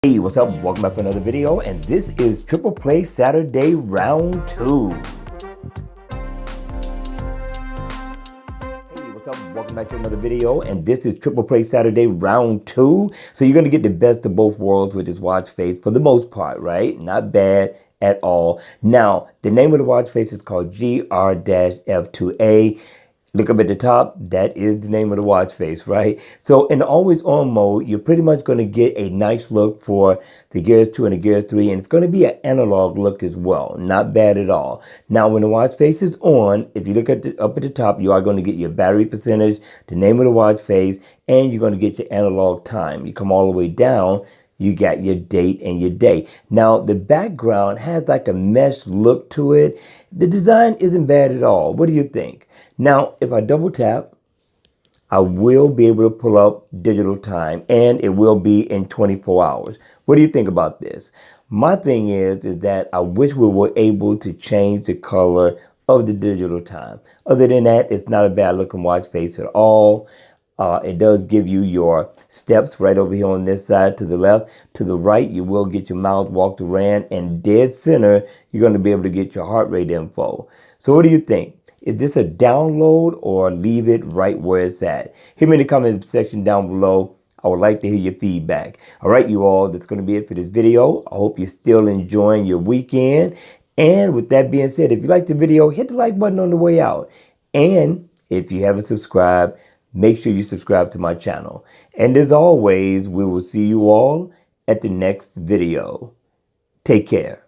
Hey, what's up? Welcome back to another video, and this is Triple Play Saturday Round 2. Hey, what's up? Welcome back to another video, and this is Triple Play Saturday Round 2. So you're going to get the best of both worlds with this watch face for the most part, right? Not bad at all. Now, the name of the watch face is called GR-F2A. Look up at the top, that is the name of the watch face, right? So in the always on mode, you're pretty much going to get a nice look for the Gears 2 and the Gears 3, and it's going to be an analog look as well. Not bad at all. Now, when the watch face is on, if you look at up at the top, you are going to get your battery percentage, the name of the watch face, and you're going to get your analog time. You come all the way down, you got your date and your day. Now, the background has like a mesh look to it. The design isn't bad at all. What do you think? Now, if I double tap, I will be able to pull up digital time, and it will be in 24 hours. What do you think about this? My thing is that I wish we were able to change the color of the digital time. Other than that, it's not a bad looking watch face at all. It does give you your steps right over here on this side to the left. To the right, you will get your miles walked or ran, and dead center, you're going to be able to get your heart rate info. So what do you think? Is this a download or leave it right where it's at? Hit me in the comment section down below. I would like to hear your feedback. All right, you all, that's going to be it for this video. I hope you're still enjoying your weekend. And with that being said, if you liked the video, hit the like button on the way out. And if you haven't subscribed, make sure you subscribe to my channel. And as always, we will see you all at the next video. Take care.